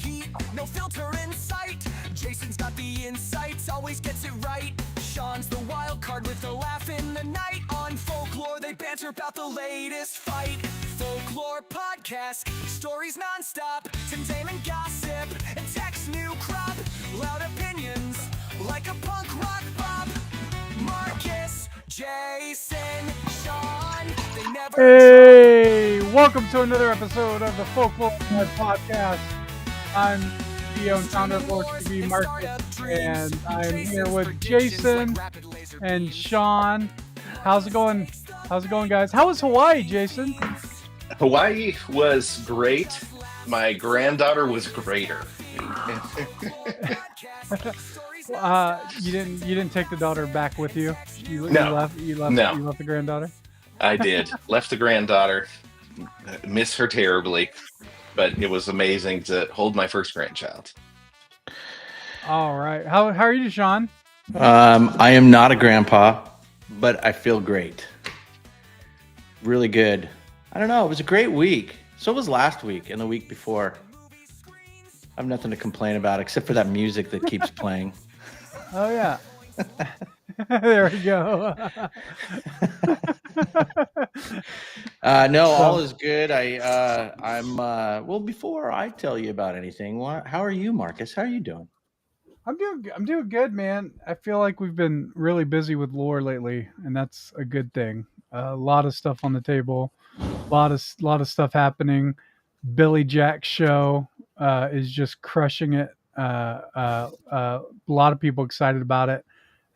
heat, no filter in sight. Jason's got the insights, always gets it right. Sean's the wild card with a laugh in the night. On FolkLOOR, they banter about the latest fight. FolkLOOR podcast, stories non-stop. Entertainment, gossip, and tech's new crop. Loud opinions, like a punk rock pop. Marcus, Jason, Sean, they never... Hey, welcome to another episode of the FolkLOOR podcast. I'm CEO and founder of FolkLOOR TV, Marcus, and I'm here with Jason and Sean. How's it going? How's it going, guys? How was Hawaii, Jason? Hawaii was great. My granddaughter was greater. You didn't take the daughter back with you? You left the granddaughter? I did. Left the granddaughter. Miss her terribly, but it was amazing to hold my first grandchild. All right. How are you, Sean? I am not a grandpa, but I feel great. Really good. I don't know. It was a great week. So was last week and the week before. I have nothing to complain about except for that music that keeps playing. Oh, yeah. There we go. No, all is good. Before I tell you about anything, how are you, Marcus? How are you doing? I'm doing good, man. I feel like we've been really busy with lore lately, and that's a good thing. A lot of stuff on the table, a lot of stuff happening. Billy Jack's show is just crushing it. A lot of people excited about it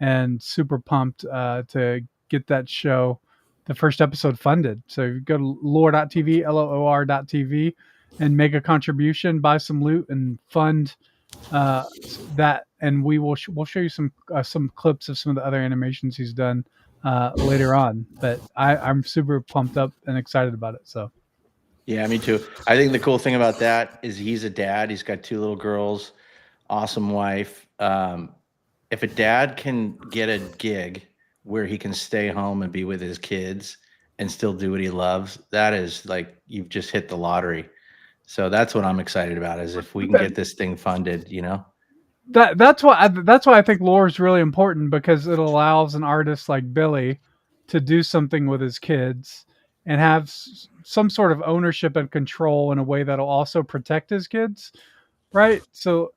and super pumped to get that show, the first episode, funded. So you go to loor.tv, LOOR.tv, and make a contribution, buy some loot, and fund that. And we'll show you some clips of some of the other animations he's done later on. But I'm super pumped up and excited about it. So. Yeah, me too. I think the cool thing about that is he's a dad. He's got 2 little girls, awesome wife. If a dad can get a gig where he can stay home and be with his kids and still do what he loves, that is like you've just hit the lottery. So that's what I'm excited about, is if we can get this thing funded, you know. That's why I think lore is really important, because it allows an artist like Billy to do something with his kids and have some sort of ownership and control in a way that'll also protect his kids, right? So,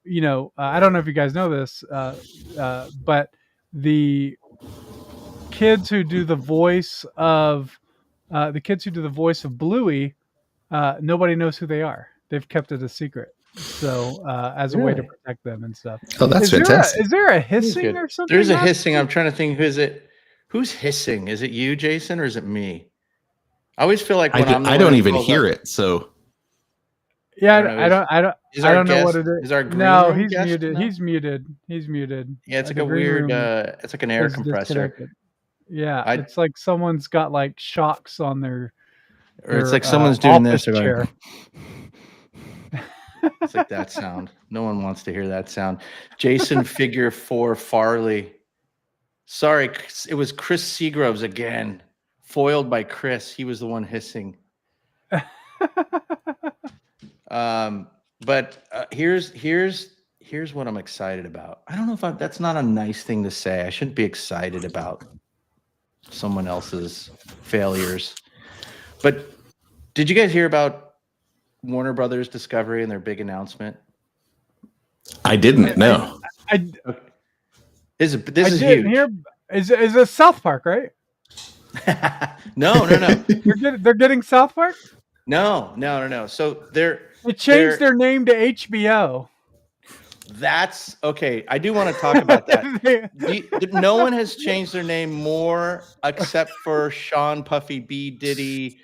I don't know if you guys know this, but the kids who do the voice of Bluey, nobody knows who they are. They've kept it a secret. So, as a way to protect them and stuff. Oh, that's fantastic. Is there a hissing or something? There's a hissing. I'm trying to think. Who's hissing? Is it you, Jason, or is it me? I always feel like when I don't even hear it. So yeah, I don't know what it is. Is our green no? room He's guest muted. now? He's muted. Yeah, it's like a weird. It's like an air compressor. Yeah, it's like someone's got like shocks on their. Or it's like someone's doing this. Chair. It's like that sound. No one wants to hear that sound. Jason Figure 4 Farley. Sorry, it was Chris Seagroves again. Foiled by Chris. He was the one hissing. But here's what I'm excited about. I don't know if that's not a nice thing to say. I shouldn't be excited about someone else's failures. But did you guys hear about Warner Brothers Discovery and their big announcement? I didn't. No. This is huge. Is it South Park, right? No. They're getting South Park? No. So they changed their name to HBO. That's okay. I do want to talk about that. No one has changed their name more except for Sean Puffy B Diddy,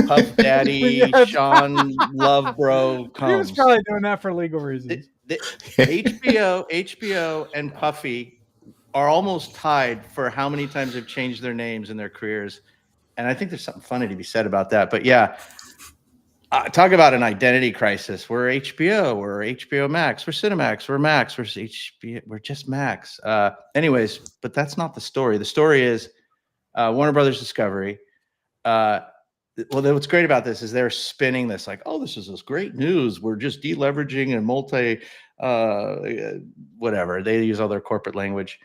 Puff Daddy, Sean Love Bro Combs. He was probably doing that for legal reasons. HBO and Puffy are almost tied for how many times they've changed their names in their careers. And I think there's something funny to be said about that. But yeah, talk about an identity crisis. We're HBO, we're HBO Max, we're Cinemax, we're Max, we're HBO, we're just Max. Anyways, but that's not the story. The story is Warner Brothers Discovery Well, what's great about this is they're spinning this like, oh, this is this great news. We're just deleveraging and whatever. They use all their corporate language.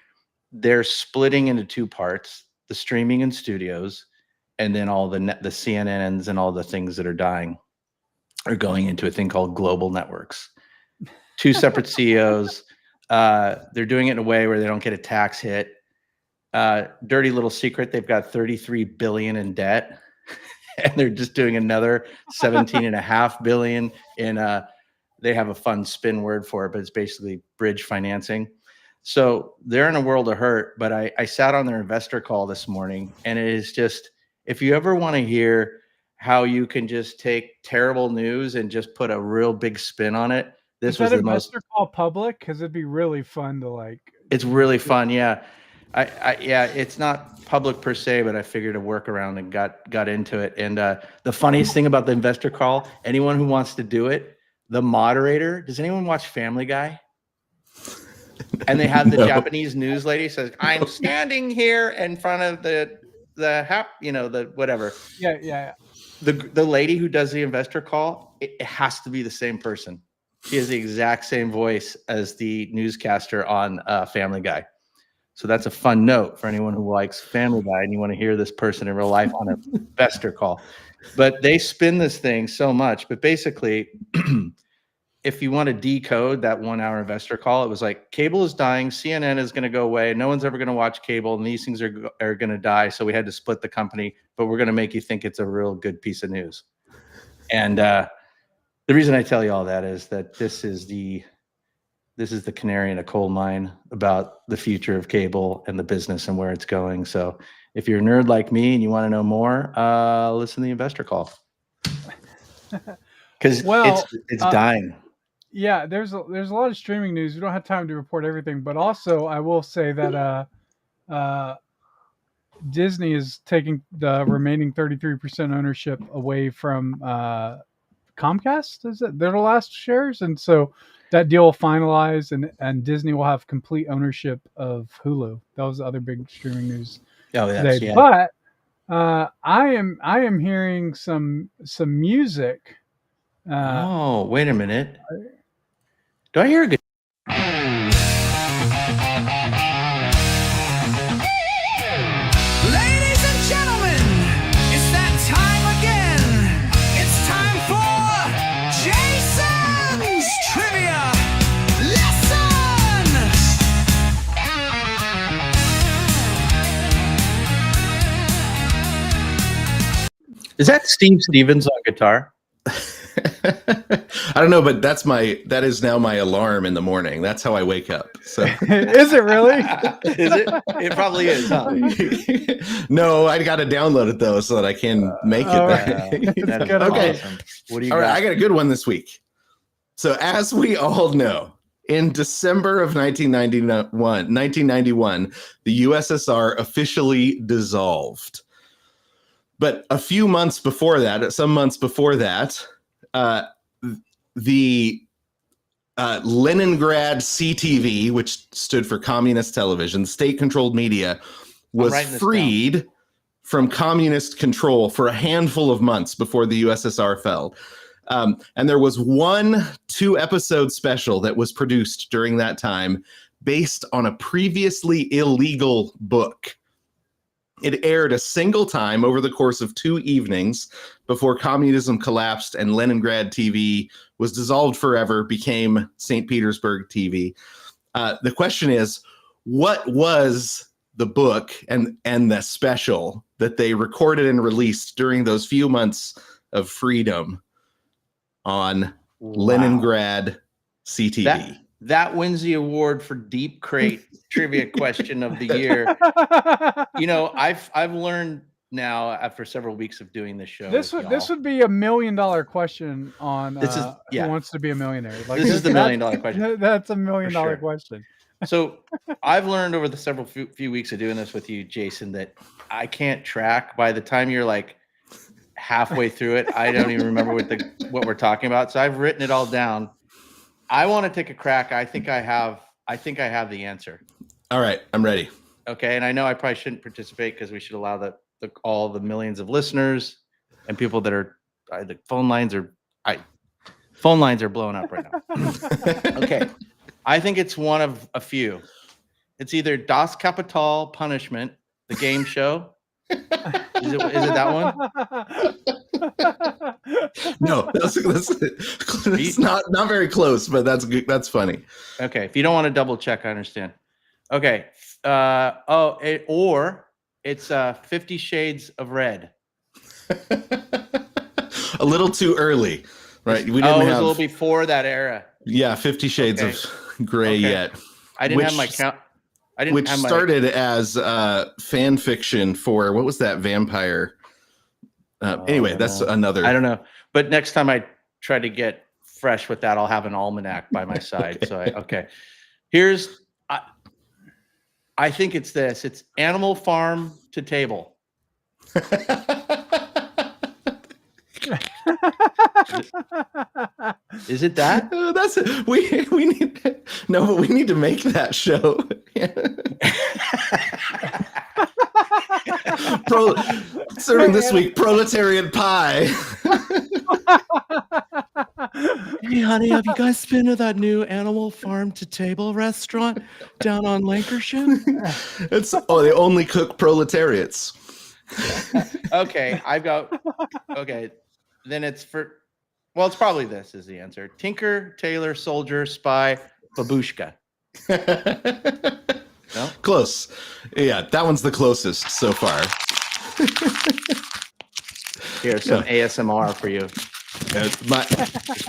They're splitting into two parts: the streaming and studios, and then all the CNNs and all the things that are dying are going into a thing called global networks. Two separate CEOs. They're doing it in a way where they don't get a tax hit. Dirty little secret: they've got $33 billion in debt. And they're just doing another 17.5 billion in they have a fun spin word for it, but it's basically bridge financing. So they're in a world of hurt. But I sat on their investor call this morning, and it is just, if you ever want to hear how you can just take terrible news and just put a real big spin on it, this was the most. Investor call public, because it'd be really fun to like. It's really fun, yeah. Yeah, it's not public per se, but I figured a workaround and got into it. And the funniest thing about the investor call, anyone who wants to do it, the moderator, does anyone watch Family Guy? And they have the Japanese news lady says, "I'm standing here in front of the whatever." Yeah. The lady who does the investor call, it has to be the same person. She has the exact same voice as the newscaster on Family Guy. So that's a fun note for anyone who likes Family Guy and you want to hear this person in real life on an investor call. But they spin this thing so much. But basically, if you want to decode that 1 hour investor call, it was like, cable is dying, CNN is going to go away, no one's ever going to watch cable, and these things are going to die. So we had to split the company, but we're going to make you think it's a real good piece of news. And the reason I tell you all that is that this is the canary in a coal mine about the future of cable and the business and where it's going. So if you're a nerd like me and you want to know more, listen to the investor call. Because it's dying. Yeah, there's a lot of streaming news. We don't have time to report everything, but also I will say that Disney is taking the remaining 33% ownership away from Comcast. Is it? They're the last shares, and so that deal will finalize, and Disney will have complete ownership of Hulu. That was the other big streaming news today. Yeah. But I am hearing some music. Oh, wait a minute. Do I hear a good? Ladies and gentlemen, it's that time again. It's time for Jason's Trivia Lesson. Is that Steve Stevens on guitar? I don't know, but that is now my alarm in the morning. That's how I wake up. So Is it really? Is it? It probably is. Huh? No, I got to download it though, so that I can make it. That's good. Okay. Awesome. What do you All got? right, I got a good one this week. So as we all know, in December of 1991, the USSR officially dissolved. But a few months before that, some months before that, the Leningrad CTV, which stood for Communist Television, state-controlled media, was freed from communist control for a handful of months before the USSR fell. And there was one 2-episode special that was produced during that time based on a previously illegal book. It aired a single time over the course of 2 evenings before communism collapsed and Leningrad TV was dissolved forever, became St. Petersburg TV. The question is, what was the book and the special that they recorded and released during those few months of freedom on Leningrad CTV? That wins the award for Deep Crate Trivia Question of the Year. You know, I've learned now after several weeks of doing this show. This would be $1 million question on Who Wants to Be a Millionaire. Like, this is the $1 million question. That's $1 million question. So I've learned over the few weeks of doing this with you, Jason, that I can't track. By the time you're like halfway through it, I don't even remember what we're talking about. So I've written it all down. I want to take a crack. I think I have the answer. All right, I'm ready. Okay, and I know I probably shouldn't participate because we should allow all the millions of listeners and people that are the phone lines are blowing up right now. Okay, I think it's one of a few. It's either Das Kapital Punishment, the game show. Is it that one? No, that's not very close, but that's good. That's funny. Okay, if you don't want to double check, I understand. Okay, or it's 50 Shades of Red. A little too early, right? We didn't. It was a little before that era. Yeah, 50 Shades of Gray yet. I didn't have my count. Which started as fan fiction for what was that vampire? Anyway, that's another. I don't know. But next time I try to get fresh with that, I'll have an almanac by my side. So here's. I think it's this. It's Animal Farm to Table. Is it that? That's it. We need but we need to make that show. Serving this week proletariat pie. Hey honey, have you guys been to that new Animal Farm to Table restaurant down on Lancashire? They only cook proletariats. Okay, then it's for, well, it's probably this is the answer. Tinker, Tailor, Soldier, Spy, Babushka. No? Close. Yeah, that one's the closest so far. Here's some ASMR for you. I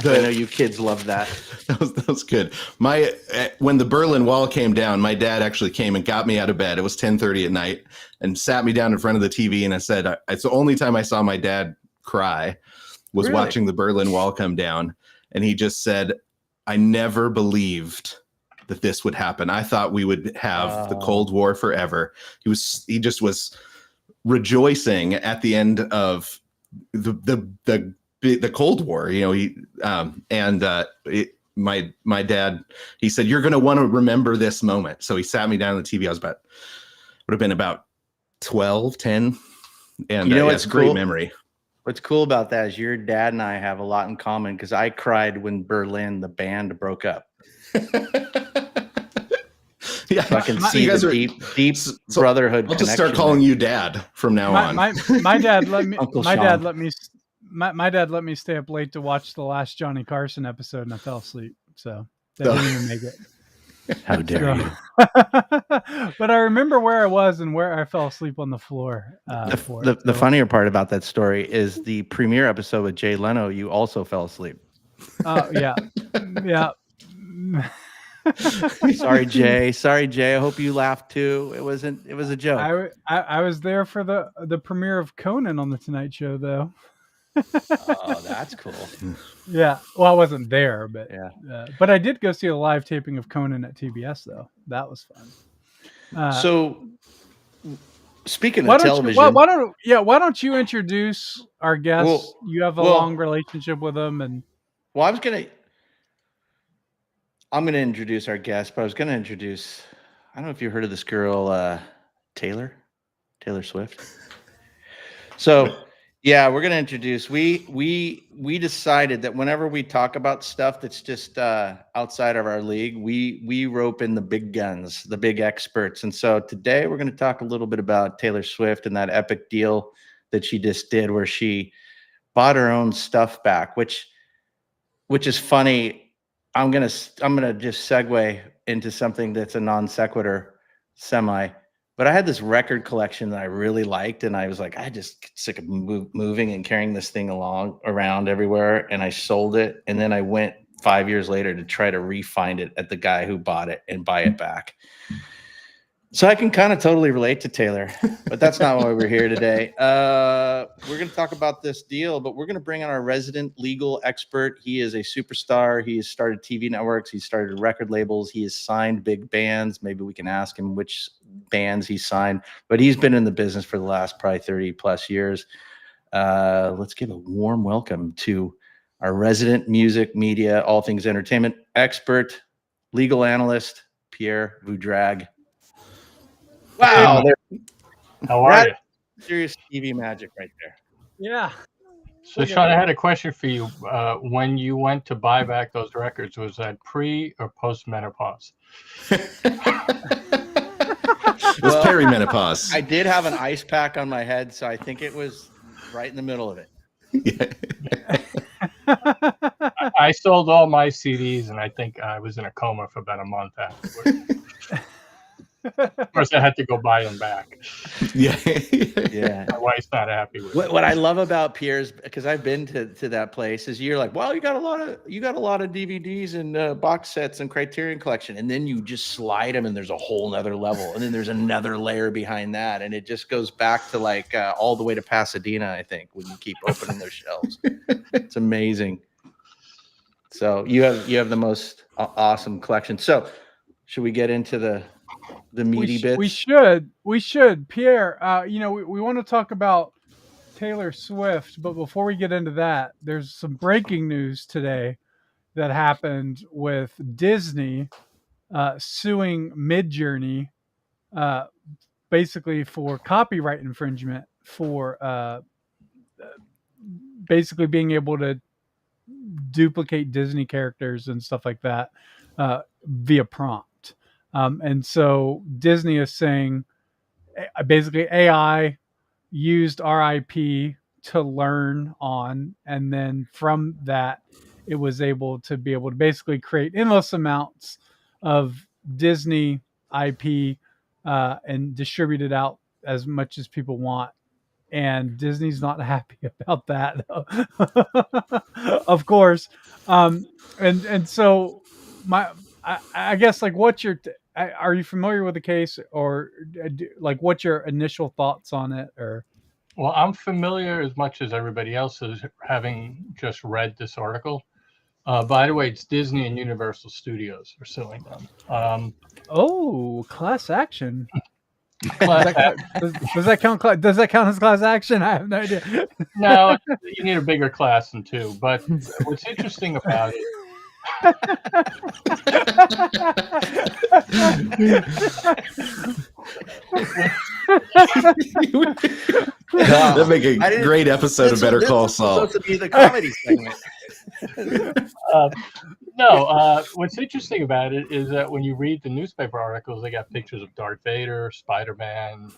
know you kids love that. That was good. When the Berlin Wall came down, my dad actually came and got me out of bed. It was 10:30 at night and sat me down in front of the TV. And I said, it's the only time I saw my dad cry was watching the Berlin Wall come down. And he just said, I never believed that this would happen. I thought we would have the Cold War forever. He just was rejoicing at the end of the Cold War, my dad, he said, you're going to want to remember this moment. So he sat me down on the TV. Would have been about 12, 10. And it's a great memory. What's cool about that is your dad and I have a lot in common because I cried when Berlin, the band, broke up. Yeah, so I can see the deep brotherhood. I'll just start calling you Dad from now on. My dad let me. My dad let me stay up late to watch the last Johnny Carson episode, and I fell asleep. So that didn't even make it. How dare you? But I remember where I was and where I fell asleep on the floor. The funnier part about that story is the premiere episode with Jay Leno. You also fell asleep. Oh yeah. Sorry, Jay. I hope you laughed too. It was a joke. I was there for the premiere of Conan on the Tonight Show, though. Oh, that's cool. Yeah. Well, I wasn't there, but yeah. But I did go see a live taping of Conan at TBS, though. That was fun. So, speaking of television, why don't you introduce our guests? Well, you have a long relationship with them, and I'm gonna introduce our guest, but I was gonna introduce. I don't know if you heard of this girl, Taylor Swift. So. Yeah, we're gonna introduce. We decided that whenever we talk about stuff that's just outside of our league, we rope in the big guns, the big experts. And so today we're gonna talk a little bit about Taylor Swift and that epic deal that she just did, where she bought her own stuff back, which is funny. I'm gonna just segue into something that's a non sequitur semi. But I had this record collection that I really liked, and I was like, I just get sick of moving and carrying this thing around everywhere, and I sold it. And then I went 5 years later to try to re-find it at the guy who bought it and buy it back. So I can kind of totally relate to Taylor, but that's not why we're here today. We're going to talk about this deal, but we're going to bring on our resident legal expert. He is a superstar. He has started TV networks. He's started record labels. He has signed big bands. Maybe we can ask him which bands he signed, but he's been in the business for the last probably 30 plus years. Let's give a warm welcome to our resident music, media, all things entertainment expert, legal analyst, Pierre Voudrag. Wow. How are you? Serious TV magic right there. yeah. So, Sean, I had a question for you. When you went to buy back those records, was that pre or post menopause? It was perimenopause. I did have an ice pack on my head, so I think it was right in the middle of it. I sold all my CDs, and I think I was in a coma for about a month afterwards. Of course, I had to go buy them back. Yeah. My wife's not happy with it. What I love about Pierre's, because I've been to that place, is you're like, well, you got a lot of DVDs and box sets and Criterion Collection, and then you just slide them, and there's a whole nother level, and then there's another layer behind that, and it just goes back to like all the way to Pasadena, I think, when you keep opening those shelves. It's amazing. So you have the most awesome collection. So should we get into the meaty bits? We should. Pierre, we want to talk about Taylor Swift, but before we get into that, there's some breaking news today that happened with Disney suing Midjourney basically for copyright infringement for basically being able to duplicate Disney characters and stuff like that via prompt. And so Disney is saying basically AI used our IP to learn on, and then from that, it was able to basically create endless amounts of Disney IP and distribute it out as much as people want. And Disney's not happy about that, of course. And so I guess, like, are you familiar with the case, or like what's your initial thoughts on it? Or Well, I'm familiar as much as everybody else is, having just read this article. By the way, it's Disney and Universal Studios are suing them. Class action. Does that count? Does that count as class action? I have no idea. No, you need a bigger class than two. But what's interesting about it, That'd make a great episode of Better Call Saul. Supposed to be the comedy segment. What's interesting about it is that when you read the newspaper articles, they got pictures of Darth Vader, Spider-Man,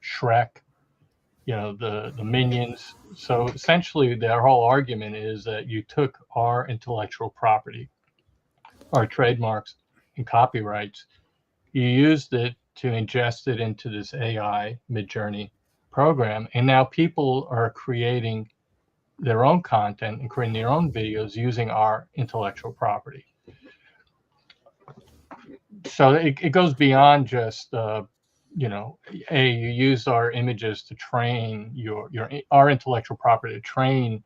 Shrek, the Minions. So essentially, their whole argument is that you took our intellectual property, our trademarks and copyrights, you used it to ingest it into this AI Midjourney program, and now people are creating their own content and creating their own videos using our intellectual property. So it goes beyond just you used our images to train our intellectual property to train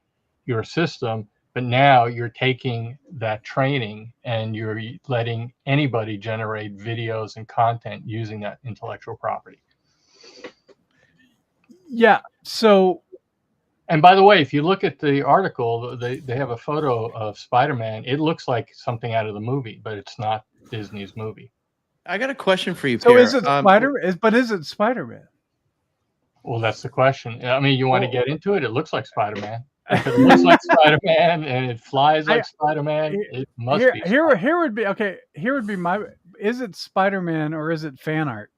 your system, but now you're taking that training and you're letting anybody generate videos and content using that intellectual property. Yeah. So, and by the way, if you look at the article, they have a photo of Spider-Man. It looks like something out of the movie, but it's not Disney's movie. I got a question for you, Pierre. Pierre. Is it Spider-Man? Well, that's the question. I mean, you want to get into it? It looks like Spider-Man. If it looks like Spider-Man and it flies like Spider-Man, it must be. Here would be my. Is it Spider-Man or is it fan art?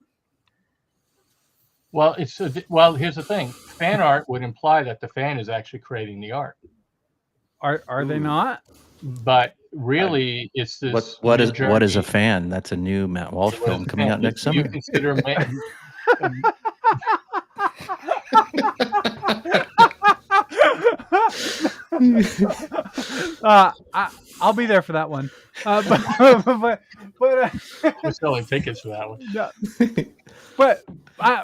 Well, here's the thing. Fan art would imply that the fan is actually creating the art. Are they not? But really, it's this. What is a fan? That's a new Matt Walsh film coming out next summer. You consider I'll be there for that one. But we're selling tickets for that one. Yeah. But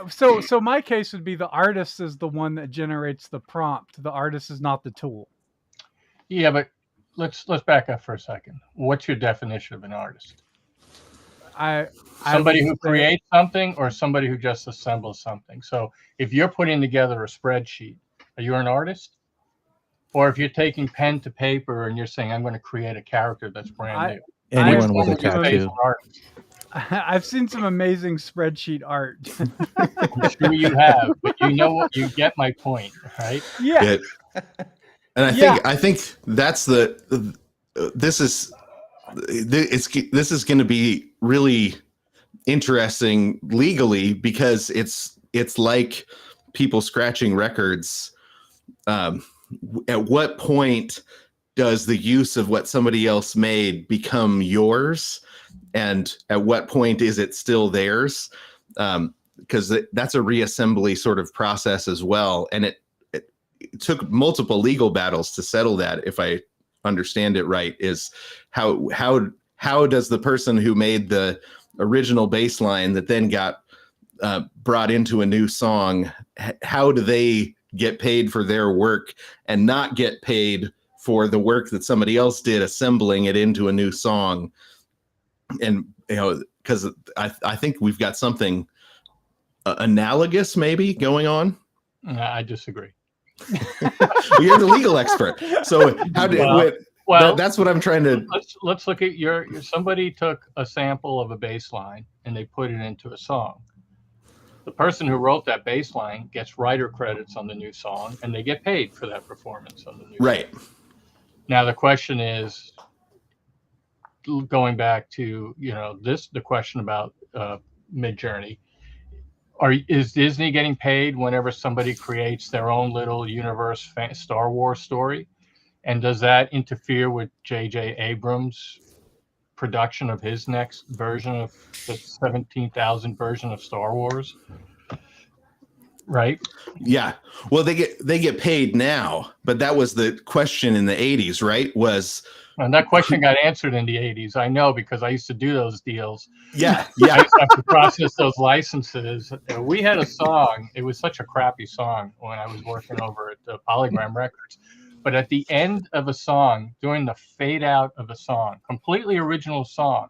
so my case would be the artist is the one that generates the prompt. The artist is not the tool. Yeah, but let's back up for a second. What's your definition of an artist? Somebody who creates something, or somebody who just assembles something. So if you're putting together a spreadsheet, are you an artist? Or if you're taking pen to paper and you're saying, I'm going to create a character that's brand new. Anyone with a tattoo. I've seen some amazing spreadsheet art. I'm sure you have, but you know what? You get my point, right? Yeah. And Yeah. I think that's this is going to be really interesting legally, because it's like people scratching records. At what point does the use of what somebody else made become yours, and at what point is it still theirs? Because that's a reassembly sort of process as well, and it took multiple legal battles to settle that, if I understand it right. Is how does the person who made the original bass line that then got brought into a new song, how do they get paid for their work and not get paid for the work that somebody else did assembling it into a new song? And because I think we've got something analogous maybe going on. I disagree. You're the legal expert, so how did that's what I'm trying to. Let's look at somebody took a sample of a bass line and they put it into a song. The person who wrote that bass line gets writer credits on the new song, and they get paid for that performance on the new song. Now the question is, going back to the question about Midjourney. Is Disney getting paid whenever somebody creates their own little universe Star Wars story? And does that interfere with J.J. Abrams' production of his next version of the 17,000 version of Star Wars? Right? Yeah. Well, they get paid now, but that was the question in the 80s, right? And that question got answered in the 80s. I know, because I used to do those deals. Yeah. I used to have to process those licenses. We had a song. It was such a crappy song when I was working over at the Polygram Records. But at the end of a song, during the fade out of a song, completely original song,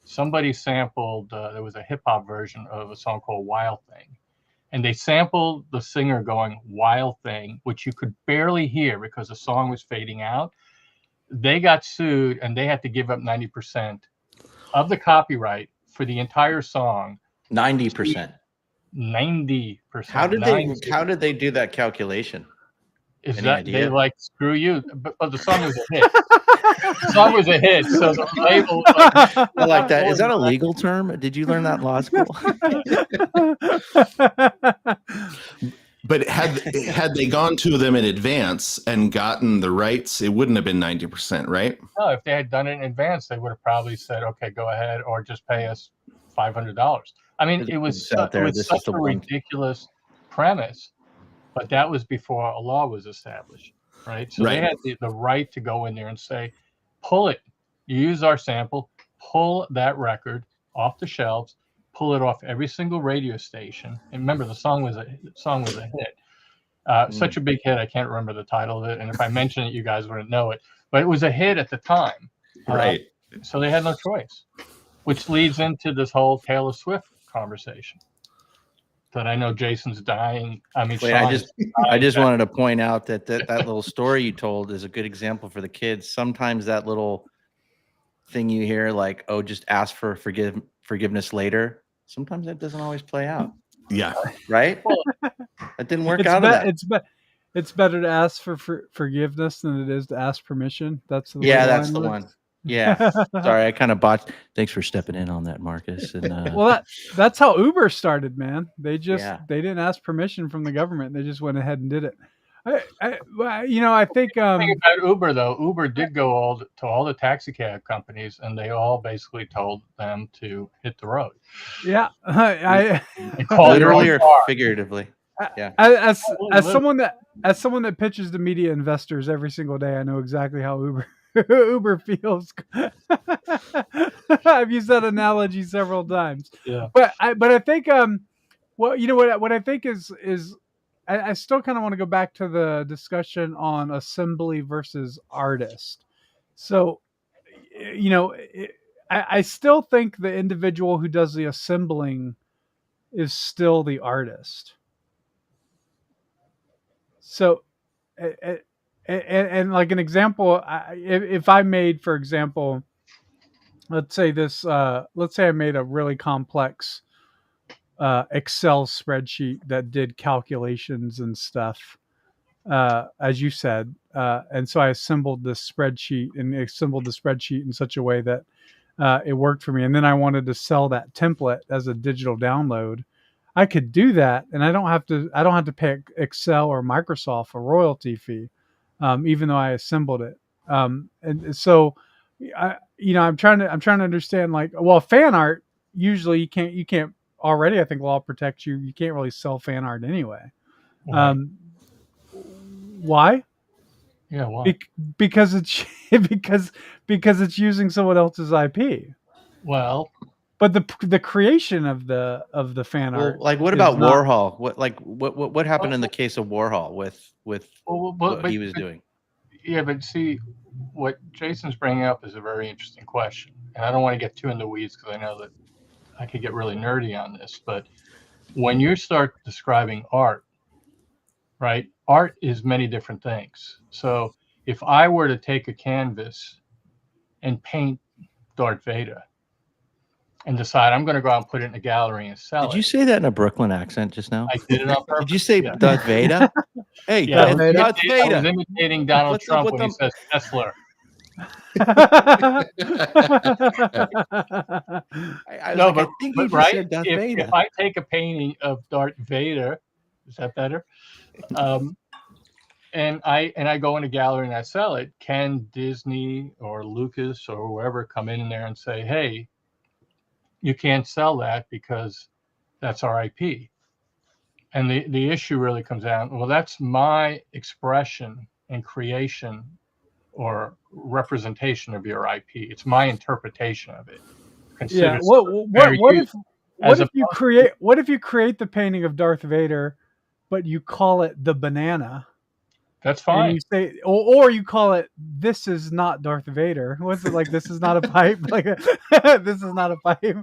somebody sampled, there was a hip hop version of a song called Wild Thing. And they sampled the singer going Wild Thing, which you could barely hear because the song was fading out. They got sued and they had to give up 90% of the copyright for the entire song. 90%. 90%. How did they do that calculation? Is Any that idea? they like screw you? But the song was a hit. The song was a hit, so the label. I like that. Is that a legal term? Did you learn that in law school? But had they gone to them in advance and gotten the rights, it wouldn't have been 90%, right? No, if they had done it in advance, they would have probably said, "Okay, go ahead," or just pay us $500. I mean, it was such a ridiculous premise, but that was before a law was established, right? So they had the right to go in there and say, "Pull it. You use our sample. Pull that record off the shelves. Pull it off every single radio station." And remember, the song was a hit. Such a big hit, I can't remember the title of it. And if I mention it, you guys wouldn't know it. But it was a hit at the time. Right. So they had no choice, which leads into this whole Taylor Swift conversation that I know Jason's dying. I mean, wait, I just wanted to point out that little story you told is a good example for the kids. Sometimes that little thing you hear, like, oh, just ask for forgiveness later. Sometimes that doesn't always play out. Yeah. Right? That didn't work out. It's better to ask for forgiveness than it is to ask permission. That's the one. Yeah. Sorry, I kind of botched. Thanks for stepping in on that, Marcus. And well, that's how Uber started, man. They didn't ask permission from the government. They just went ahead and did it. I think the thing about Uber, though, Uber did go to all the taxi cab companies, and they all basically told them to hit the road. Yeah, literally or figuratively. Yeah. As someone that pitches to media investors every single day, I know exactly how Uber feels. I've used that analogy several times. Yeah. But I think what I think is I still kind of want to go back to the discussion on assembly versus artist. So, I still think the individual who does the assembling is still the artist. So, and like an example, if I made, for example, let's say I made a really complex Excel spreadsheet that did calculations and stuff as you said, and so I assembled this spreadsheet in such a way that it worked for me. And then I wanted to sell that template as a digital download. I could do that, and I don't have to pay Excel or Microsoft a royalty fee, even though I assembled it. And so, I'm trying to understand, like, well, fan art, usually you can't already. I think law protects you. You can't really sell fan art anyway. Right. Why? Yeah, why? Because it's because it's using someone else's IP. Well, But the creation of the fan art. Like, what is about not- Warhol? What happened in the case of Warhol with what he was doing? Yeah, but see, what Jason's bringing up is a very interesting question, and I don't want to get too in the weeds because I know that I could get really nerdy on this. But when you start describing art, right? Art is many different things. So if I were to take a canvas and paint Darth Vader and decide I'm going to go out and put it in a gallery and sell Did you it, say that in a Brooklyn accent just now? I did it on purpose. Did you say Yeah. Darth Vader? Hey, Yeah, Darth Vader. Darth I was Vader. imitating Donald What's up Trump with when he them? says Tesla. I was No, like, but, I think but you just right, said Darth Vader. if I take a painting of Darth Vader, is that better? And I go in a gallery and I sell it, can Disney or Lucas or whoever come in there and say, hey, you can't sell that because that's our IP? And the issue really comes down, well, that's my expression and creation or representation of your IP. It's my interpretation of it. Yeah. Consider What if you create the painting of Darth Vader, but you call it the banana? That's And fine. you say, or you call it, this is not Darth Vader. What's it like? This is not a pipe. Like, this is not a pipe.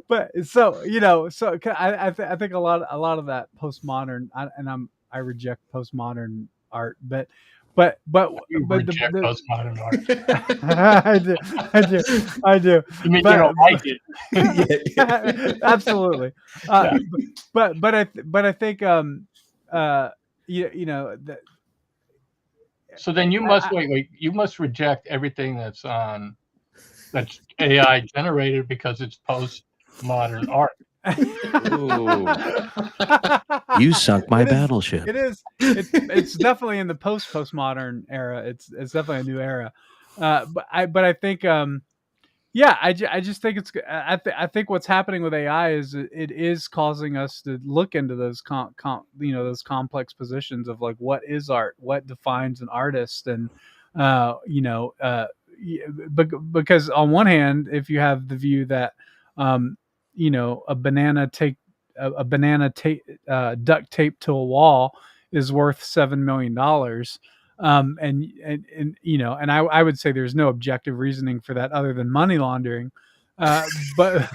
But so I think a lot of that postmodern, I reject postmodern art, but You reject postmodern art. I do. You mean But- you don't like it? Absolutely. Yeah. But I think So then you must wait. You must reject everything that's AI generated because it's postmodern art. You sunk my It is- battleship. It is. It's definitely in the postmodern era. It's definitely a new era. But I think I just think it's. I think what's happening with AI is it is causing us to look into those those complex positions of, like, what is art, what defines an artist, and because on one hand, if you have the view that a banana duct taped to a wall is worth $7 million. And I would say there's no objective reasoning for that other than money laundering. But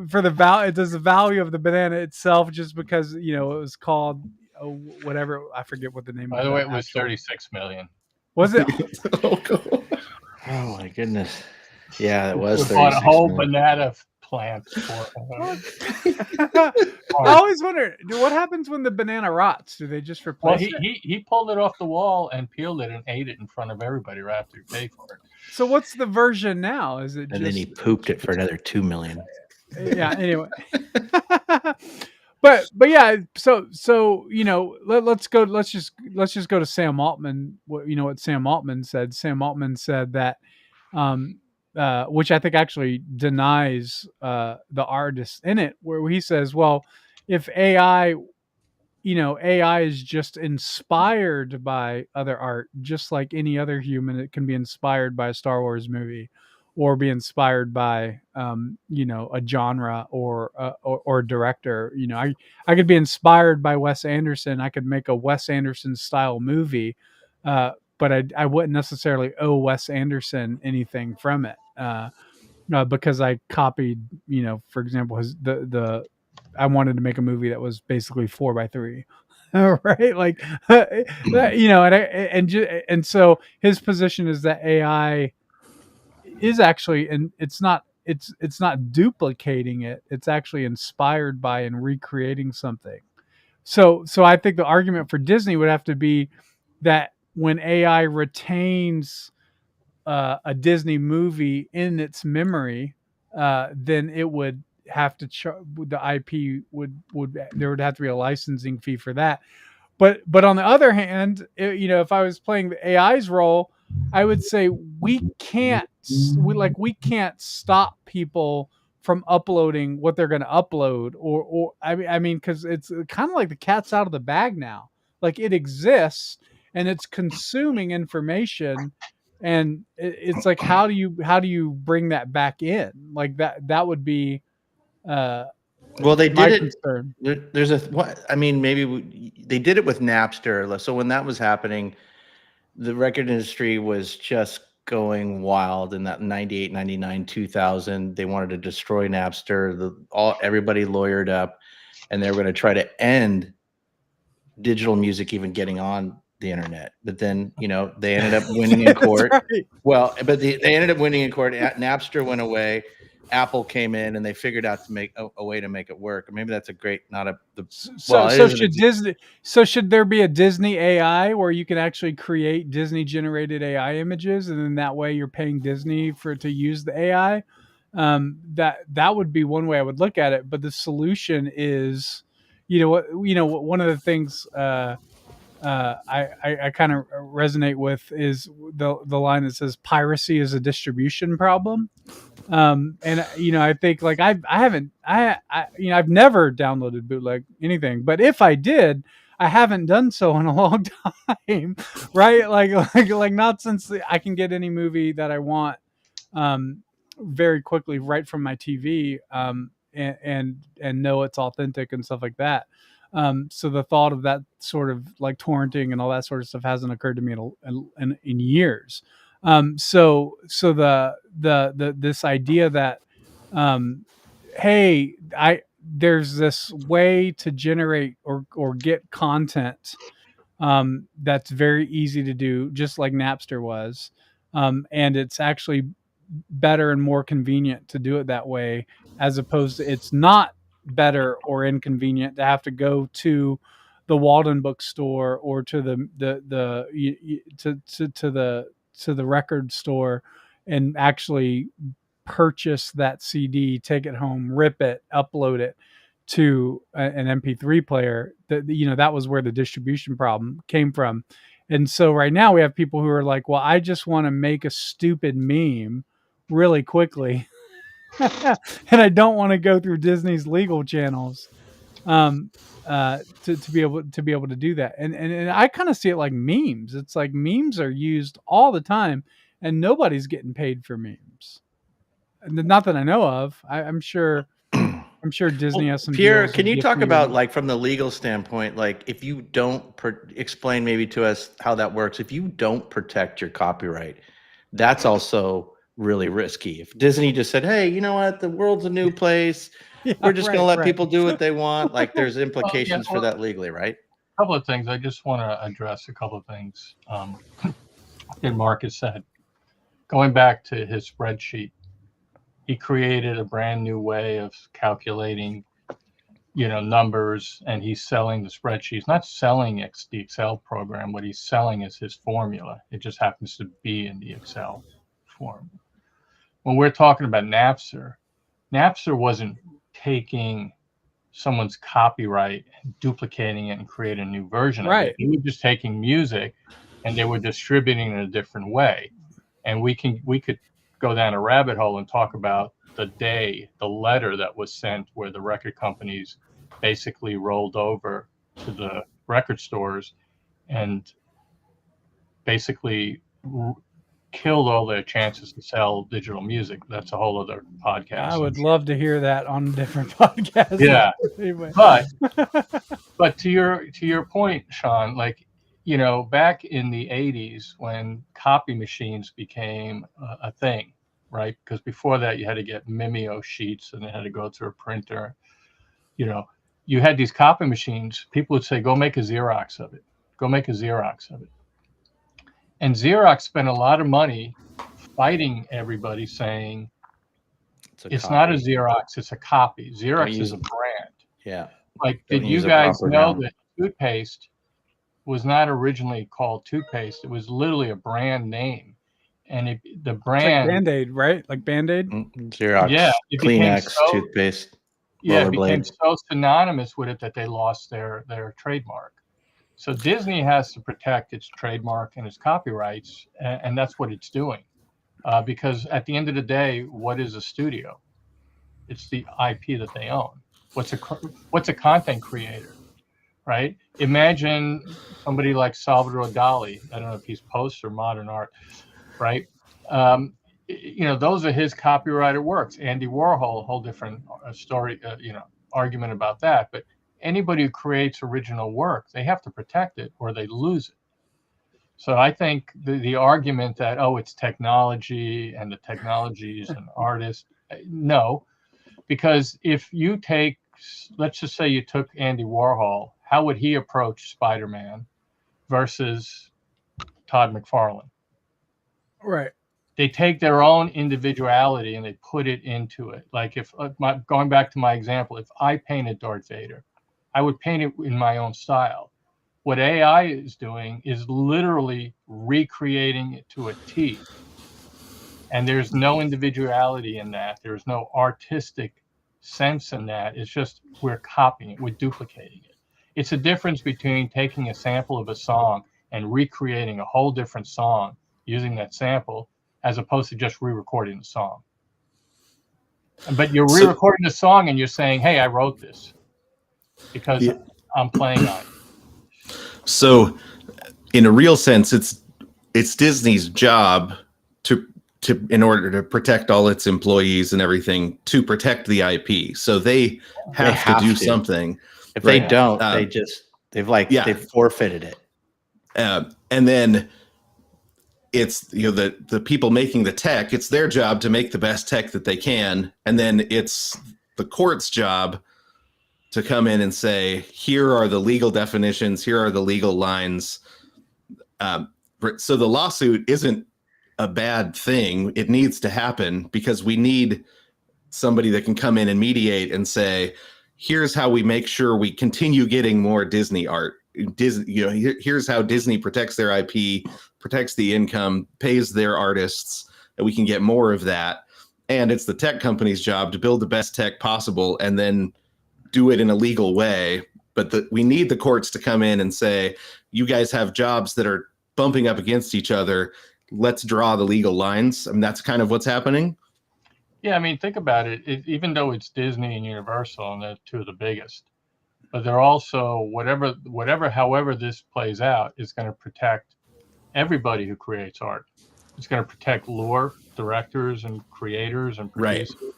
for the value, does the value of the banana itself, just because it was called whatever, I forget what the name. By the way, it was 36 million. Was it? Oh my goodness! Yeah, it was. We bought a whole 36 million. banana plant for. I always wonder, what happens when the banana rots? Do they just Well, replace it? he pulled it off the wall and peeled it and ate it in front of everybody right after he paid for it. So what's the version now? Is it And just then he pooped it for another 2 million. yeah? Anyway, but yeah. So let's go. Let's just go to Sam Altman. What Sam Altman said. Sam Altman said that, which I think actually denies the artist in it, where he says, well, if AI is just inspired by other art, just like any other human, it can be inspired by a Star Wars movie, or be inspired by a genre or a director. I could be inspired by Wes Anderson. I could make a Wes Anderson style movie, but I wouldn't necessarily owe Wes Anderson anything from it, because I copied, for example, I wanted to make a movie that was basically 4x3, right? Like, and so his position is that AI is actually, and it's not it's not duplicating it. It's actually inspired by and recreating something. So I think the argument for Disney would have to be that when AI retains a Disney movie in its memory, then it would have to the IP would there would have to be a licensing fee for that. But on the other hand, if I was playing the AI's role, I would say we can't stop people from uploading what they're going to upload, or I mean, because it's kind of like the cat's out of the bag now. Like it exists and it's consuming information, and it's like how do you bring that back in? Like that would be Well, they my did concern. it. There's a what? I mean, they did it with Napster. So when that was happening, the record industry was just going wild in that 98, 99, 2000. They wanted to destroy Napster. Everybody lawyered up, and they were going to try to end digital music even getting on the internet. But then, they ended up winning in court. Right. Well, but they ended up winning in court. Napster went away. Apple came in and they figured out to make a way to make it work. Or maybe that's a great, So should there be a Disney AI where you can actually create Disney generated AI images, and then that way you're paying Disney to use the AI? That would be one way I would look at it. But the solution is, one of the things I kind of resonate with is the line that says piracy is a distribution problem. And I think like I've never downloaded bootleg anything, but if I did, I haven't done so in a long time, right? Like not since I can get any movie that I want very quickly right from my TV, and know it's authentic and stuff like that. So the thought of that sort of like torrenting and all that sort of stuff hasn't occurred to me in years. So this idea that, hey, there's this way to generate or get content, that's very easy to do, just like Napster was. And it's actually better and more convenient to do it that way, as opposed to it's not better or inconvenient to have to go to the Walden bookstore or to the record store and actually purchase that CD, take it home, rip it, upload it to an MP3 player. That was where the distribution problem came from. And so right now we have people who are like, well, I just want to make a stupid meme really quickly. And I don't want to go through Disney's legal channels to be able to do that. And I kind of see it like memes. It's like memes are used all the time and nobody's getting paid for memes. Not that I know of. I'm sure Disney has some. Pierre, can you talk about like from the legal standpoint, like if you don't explain maybe to us how that works, if you don't protect your copyright, that's also really risky. If Disney just said, hey, you know what, the world's a new place, we're just going to let people do what they want, like there's implications for that legally, right? A couple of things. I just want to address a couple of things that Marcus said. Going back to his spreadsheet, he created a brand new way of calculating, numbers, and he's selling the spreadsheet. He's not selling the Excel program. What he's selling is his formula. It just happens to be in the Excel form. When we're talking about Napster wasn't taking someone's copyright and duplicating it and creating a new version of it. They were just taking music and they were distributing it in a different way. And we could go down a rabbit hole and talk about the letter that was sent where the record companies basically rolled over to the record stores and basically killed all their chances to sell digital music. That's a whole other podcast. I would love to hear that on a different podcast. Yeah. But to your point, Sean, like, back in the 80s when copy machines became a thing, right? Because before that you had to get Mimeo sheets and they had to go through a printer. You had these copy machines. People would say, go make a Xerox of it. Go make a Xerox of it. And Xerox spent a lot of money fighting everybody, saying, It's not a Xerox, it's a copy. Xerox is a brand. Yeah. Like, Don't did you use a guys proper know noun. that toothpaste was not originally called toothpaste? It was literally a brand name. And the It's like brand, Band-Aid, right? Like Band-Aid. Xerox, yeah, it became Kleenex, so, toothpaste, yeah, it became rollerblade. so synonymous with it that they lost their trademark. So Disney has to protect its trademark and its copyrights, and that's what it's doing. Because at the end of the day, what is a studio? It's the IP that they own. What's a content creator, right? Imagine somebody like Salvador Dali. I don't know if he's post or modern art, right? Those are his copyrighted works. Andy Warhol, a whole different story, argument about that. But anybody who creates original work, they have to protect it or they lose it. So I think the argument that, oh, it's technology and the technology is an artist, no, because if you take, let's just say you took Andy Warhol, how would he approach Spider-Man versus Todd McFarlane? Right. They take their own individuality and they put it into it. Like if going back to my example, if I painted Darth Vader, I would paint it in my own style. What AI is doing is literally recreating it to a T. And there's no individuality in that. There's no artistic sense in that. It's just we're copying it, we're duplicating it. It's a difference between taking a sample of a song and recreating a whole different song using that sample, as opposed to just re-recording the song. But you're re-recording the song and you're saying, hey, I wrote this because I'm playing on it. So in a real sense, it's Disney's job to in order to protect all its employees and everything, to protect the IP. So they have to do something. If they don't, they've forfeited it. And then it's the people making the tech, it's their job to make the best tech that they can, and then it's the court's job to come in and say, here are the legal definitions, here are the legal lines. So the lawsuit isn't a bad thing. It needs to happen because we need somebody that can come in and mediate and say, here's how we make sure we continue getting more Disney art. Here's how Disney protects their IP, protects the income, pays their artists, and we can get more of that. And it's the tech company's job to build the best tech possible and then do it in a legal way. But we need the courts to come in and say, you guys have jobs that are bumping up against each other. Let's draw the legal lines. I mean, that's kind of what's happening. Yeah, I mean, think about it. Even though it's Disney and Universal, and they're two of the biggest, but they're also however this plays out is going to protect everybody who creates art. It's going to protect FolkLOOR directors and creators and producers. Right.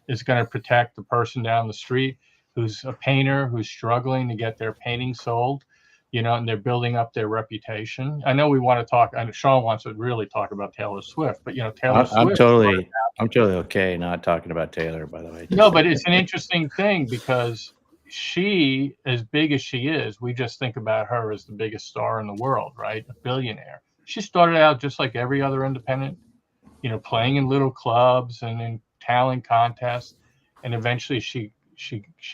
It's going to protect the person down the street who's a painter who's struggling to get their painting sold, and they're building up their reputation. I know we want to talk, and Sean wants to really talk about Taylor Swift, but Taylor Swift. I'm totally okay not talking about Taylor, by the way. No, but it's an interesting thing because she, as big as she is, we just think about her as the biggest star in the world, right? A billionaire. She started out just like every other independent, playing in little clubs and in talent contests, and eventually she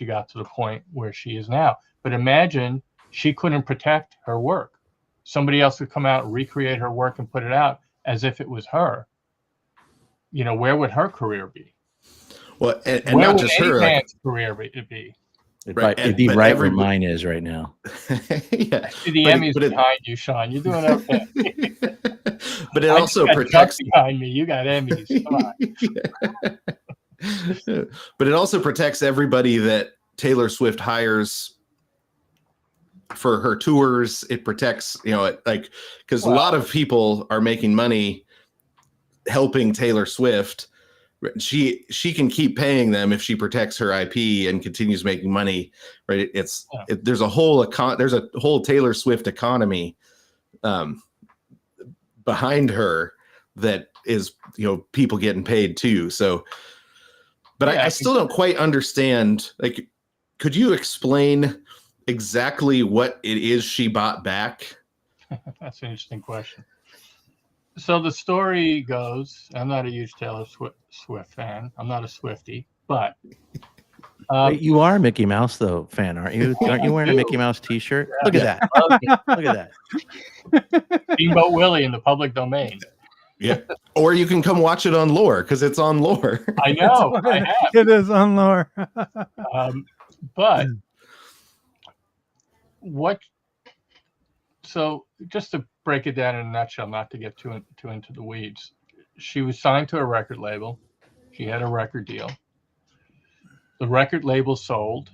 got to the point where she is now. But imagine she couldn't protect her work. Somebody else would come out and recreate her work and put it out as if it was her. Where would her career be? Well, and where not would just any her man's career be? It'd be right where mine is right now. Yeah. The Emmys behind you, Sean. You're doing okay. But it also protects behind me. You got Emmys. Come on. But it also protects everybody that Taylor Swift hires for her tours. It protects, because a lot of people are making money helping Taylor Swift. She can keep paying them if she protects her IP and continues making money, right? There's a whole Taylor Swift economy behind her that is people getting paid too. So, but I still don't quite understand. Like, could you explain exactly what it is she bought back? That's an interesting question. So the story goes, I'm not a huge Taylor Swift fan. I'm not a Swiftie, but Wait, you are a Mickey Mouse though fan, aren't you? Aren't you wearing a Mickey Mouse T-shirt? Yeah. Look at that! Look at that! Steamboat Willie in the public domain. Yeah. Or you can come watch it on Lore because it's on Lore. I know. I have. It is on Lore. But what? So just to break it down in a nutshell, not to get too into the weeds, she was signed to a record label. She had a record deal. The record label sold.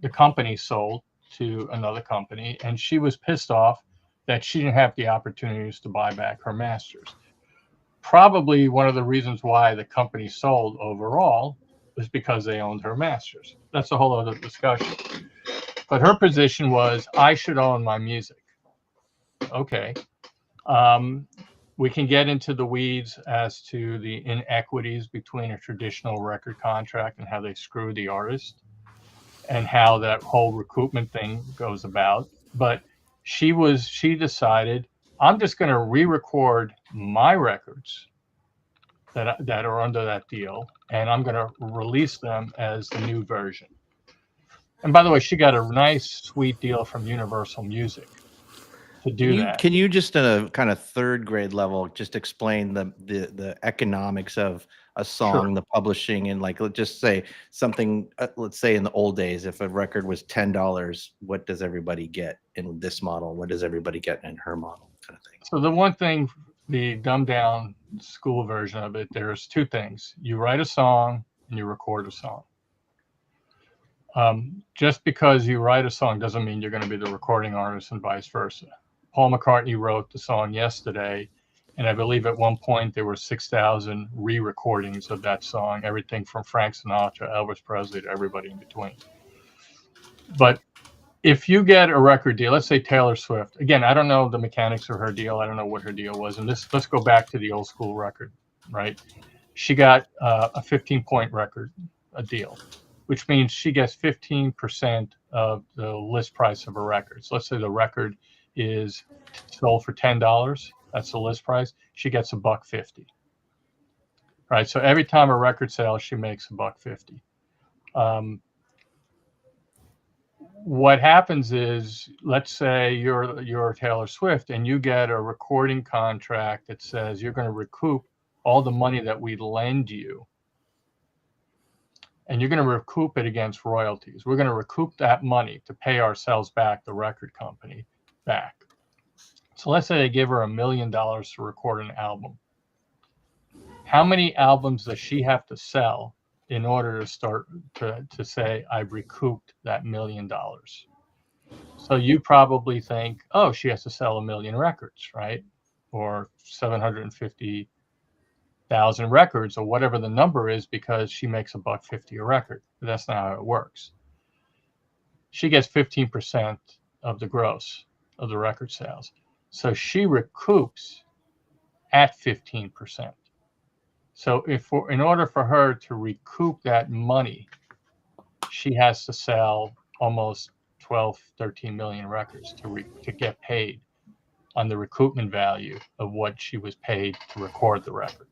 The company sold to another company, and she was pissed off that she didn't have the opportunities to buy back her masters. Probably one of the reasons why the company sold overall was because they owned her masters. That's a whole other discussion. But her position was, I should own my music. Okay. We can get into the weeds as to the inequities between a traditional record contract and how they screw the artist and how that whole recoupment thing goes about. But she decided, I'm just going to re-record my records that are under that deal, and I'm going to release them as the new version. And by the way, she got a nice, sweet deal from Universal Music to do that. Can you just at a kind of third grade level just explain the economics of a song, Sure. the publishing, and like let's just say something. Let's say in the old days, if a record was $10, what does everybody get in this model? What does everybody get in her model, kind of thing? So the one thing, the dumbed down school version of it, there's two things. You write a song and you record a song. Just because you write a song doesn't mean you're going to be the recording artist and vice versa. Paul McCartney wrote the song Yesterday, and I believe at one point there were 6,000 re-recordings of that song, everything from Frank Sinatra, Elvis Presley, to everybody in between. But if you get a record deal, let's say Taylor Swift, again, I don't know the mechanics of her deal. I don't know what her deal was. And let's go back to the old school record, right? She got a 15-point record, a deal, which means she gets 15% of the list price of a record. So let's say the record is sold for $10. That's the list price. She gets $1.50. Right. So every time a record sells, she makes $1.50. What happens is, let's say you're Taylor Swift and you get a recording contract that says you're going to recoup all the money that we lend you, and you're going to recoup it against royalties. We're going to recoup that money to pay ourselves back, the record company back. So let's say they give her $1 million to record an album. How many albums does she have to sell in order to start to say, I've recouped that $1 million? So you probably think, oh, she has to sell 1 million records, right? Or 750,000 records, or whatever the number is, because she makes $1.50 a record. But that's not how it works. She gets 15% of the gross of the record sales. So she recoups at 15%. So in order for her to recoup that money, she has to sell almost 12, 13 million records to get paid on the recoupment value of what she was paid to record the record.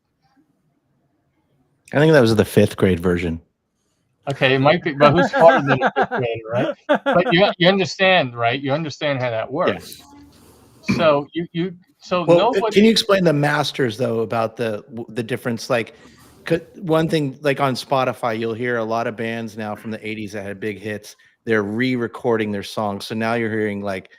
I think that was the 5th grade version. Okay, it might be, but who's smarter than a 5th grader, right? But you understand, right? You understand how that works. Yes. So nobody. Can you explain the masters though about the difference? Like, one thing, like on Spotify, you'll hear a lot of bands now from the 80s that had big hits. They're re-recording their songs. So now you're hearing like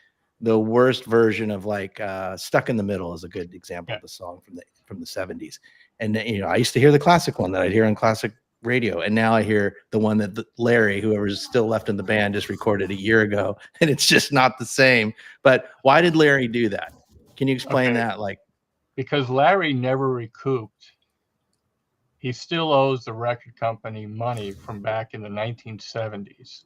the worst version of like "Stuck in the Middle" is a good example of the song from the 70s. And I used to hear the classic one that I'd hear on classic radio, and now I hear the one that Larry, whoever's still left in the band, just recorded a year ago, and it's just not the same. But why did Larry do that? Can you explain that? Like, because Larry never recouped. He still owes the record company money from back in the 1970s.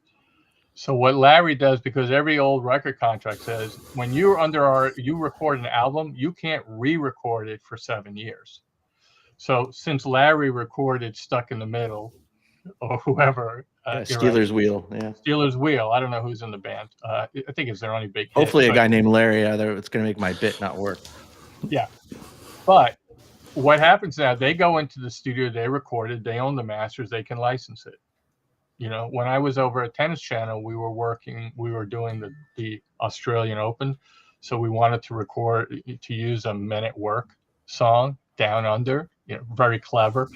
So what Larry does, because every old record contract says when you're you record an album, you can't re-record it for 7 years. So since Larry recorded "Stuck in the Middle," or whoever, Steelers Wheel, Steelers Wheel. I don't know who's in the band. I think it's their only big hit. Hopefully, a guy named Larry. It's going to make my bit not work. Yeah. But what happens now, they go into the studio, they record it, they own the masters, they can license it. You know, when I was over at Tennis Channel, we were doing the Australian Open. So we wanted to use a Men at Work song, Down Under, you know, very clever.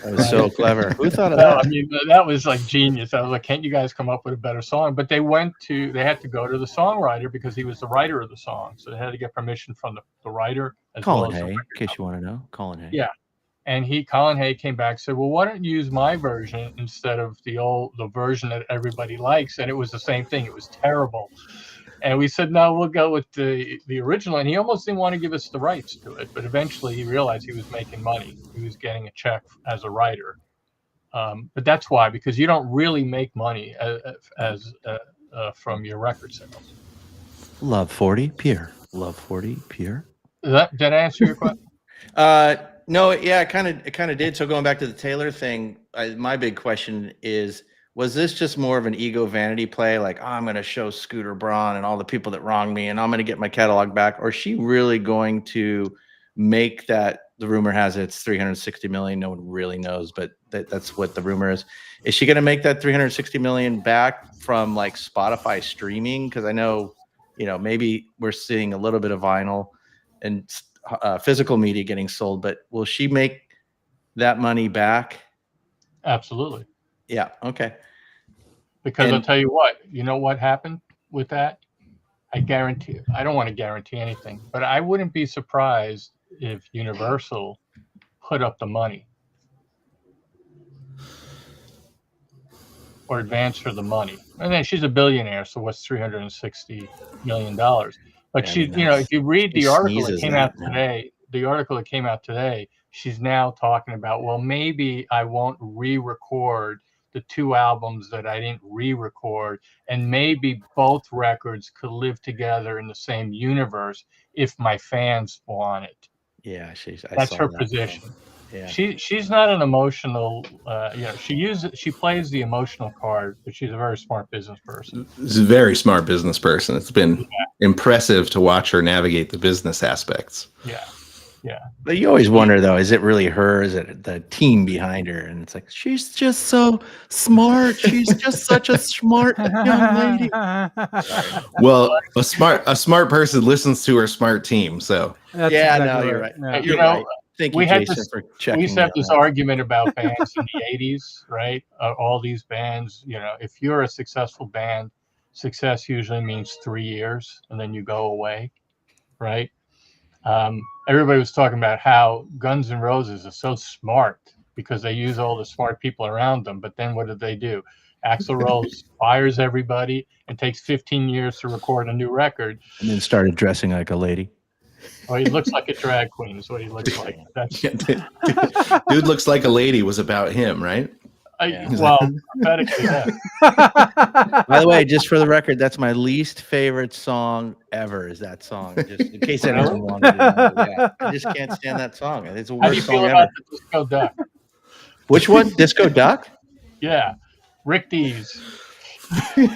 That was so clever. Who thought of No, that? I mean, that was like genius. I was like, can't you guys come up with a better song? But they had to go to the songwriter because he was the writer of the song. So they had to get permission from the writer as Colin well as Hay, the in record case company. you want to know. Colin Hay. Yeah. And Colin Hay came back and said, well, why don't you use my version instead of the version that everybody likes? And it was the same thing. It was terrible. And we said, no, we'll go with the original. And he almost didn't want to give us the rights to it. But eventually he realized he was making money. He was getting a check as a writer. But that's why, because you don't really make money as from your record sales. Love 40 pure. Love 40 pure. Did that answer your question? No, yeah, it kind of did. So going back to the Taylor thing, my big question is, was this just more of an ego vanity play? Like, oh, I'm going to show Scooter Braun and all the people that wronged me, and I'm going to get my catalog back. Or is she really going to make that? The rumor has it, it's 360 million. No one really knows, but that's what the rumor is. Is she going to make that 360 million back from like Spotify streaming? Because I know, you know, maybe we're seeing a little bit of vinyl and physical media getting sold, but will she make that money back? Absolutely. Yeah. Okay. Because I'll tell you what, you know what happened with that? I guarantee, I don't want to guarantee anything, but I wouldn't be surprised if Universal put up the money or advanced her the money. And then she's a billionaire, so what's $360 million? But yeah, she, you know, if you read the article that came out today, she's now talking about, well, maybe I won't re-record the 2 albums that I didn't re-record, and maybe both records could live together in the same universe if my fans want it. Yeah, that's her position. Yeah. She's not an emotional, you know, she plays the emotional card, but she's a very smart business person. She's a very smart business person. It's been impressive to watch her navigate the business aspects. Yeah. Yeah. But you always wonder, though, is it really her? Is it the team behind her? And it's like, she's just so smart. She's just such a smart young lady. Well, a smart person listens to her smart team. So that's exactly no, you're right. Yeah. You're right. Thank you, Jason, for checking. We used to have this argument about bands in the 80s, right? All these bands, you know, if you're a successful band, success usually means 3 years and then you go away, right? Everybody was talking about how Guns N' Roses are so smart because they use all the smart people around them. But then what did they do? Axl Rose fires everybody and takes 15 years to record a new record. And then started dressing like a lady. Well, he looks like a drag queen is what he looks like. That's... Dude looks like a lady was about him, right? Well, prophetically, yeah. By the way, just for the record, that's my least favorite song ever. Is that song? Just in case anyone wanted to know. Yeah, I just can't stand that song. It's the worst song ever. How do you feel about the Disco Duck? Which one? Disco Duck? Yeah, Rick Dees. I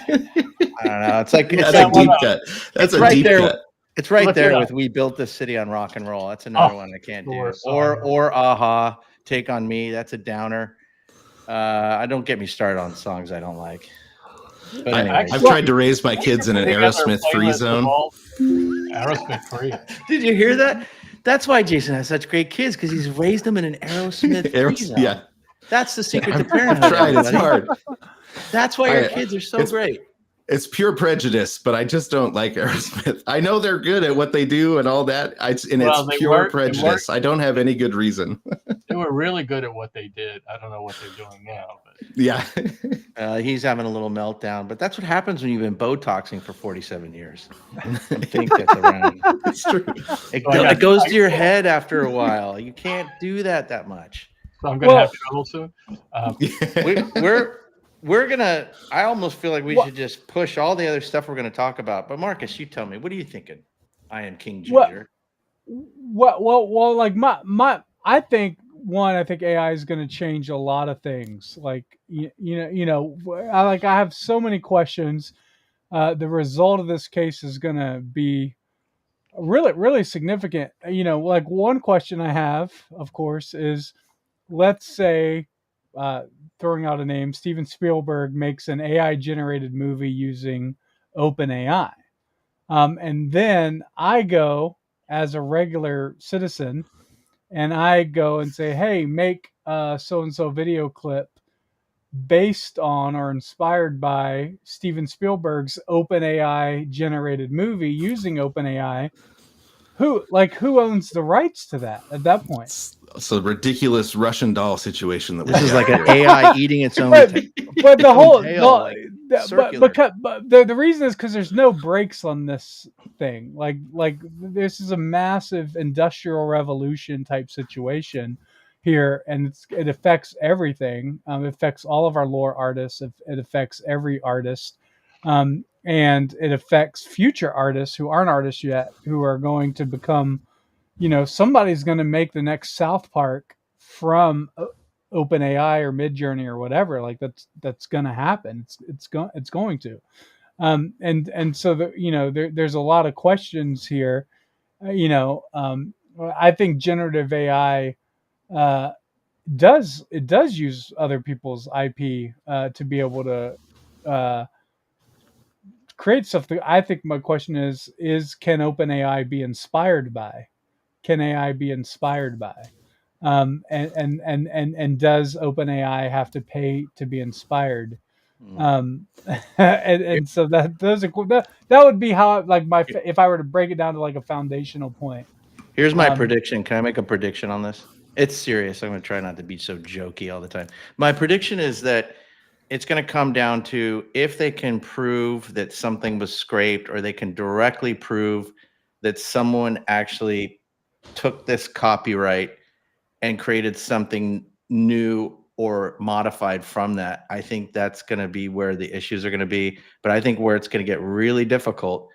don't know. It's like that's a deep cut. That's a deep cut. It's right there with "We Built This City on Rock and Roll." That's another one I can't do. Or "Aha," "Take on Me." That's a downer. I don't get me started on songs I don't like. But I've tried to raise my kids in an Aerosmith free zone. Aerosmith free. Did you hear that? That's why Jason has such great kids, because he's raised them in an Aerosmith free zone. Yeah, that's the secret to parenthood. I've tried. It's hard. That's why your kids are so great. It's pure prejudice, but I just don't like Aerosmith. I know they're good at what they do and all that. It's pure prejudice. I don't have any good reason. They were really good at what they did. I don't know what they're doing now. But. Yeah. He's having a little meltdown, but that's what happens when you've been Botoxing for 47 years. I think that's around. It's true. It goes to your head after a while. You can't do that much. So I'm going to have trouble soon. We're gonna. I almost feel like we should just push all the other stuff we're gonna talk about. But Marcus, you tell me, what are you thinking? I am King Ginger. Well, like I think AI is going to change a lot of things. Like I have so many questions. The result of this case is going to be really significant. Like one question I have, of course, is let's say, throwing out a name, Steven Spielberg makes an AI generated movie using OpenAI. And then I go as a regular citizen and I go and say, hey, make a so and so video clip based on or inspired by Steven Spielberg's OpenAI generated movie using OpenAI. Who owns the rights to that at that point? It's a ridiculous Russian doll situation that we This is got like an here. AI eating its own. But the whole tail, like, circular. but the reason is because there's no brakes on this thing. Like this is a massive industrial revolution type situation here, and it affects everything. It affects all of our lore artists. It affects every artist, and it affects future artists who aren't artists yet, who are going to become. Somebody's going to make the next South Park from OpenAI or Midjourney or whatever. Like that's going to happen. It's going to. And so there's a lot of questions here. I think generative AI does use other people's IP to be able to create stuff. I think my question is can OpenAI be inspired by? Can AI be inspired by? And does OpenAI have to pay to be inspired? And so that would be how if I were to break it down to like a foundational point. Here's my prediction. Can I make a prediction on this? It's serious. I'm going to try not to be so jokey all the time. My prediction is that it's going to come down to if they can prove that something was scraped, or they can directly prove that someone actually took this copyright and created something new or modified from that. I think that's going to be where the issues are going to be. But I think where it's going to get really difficult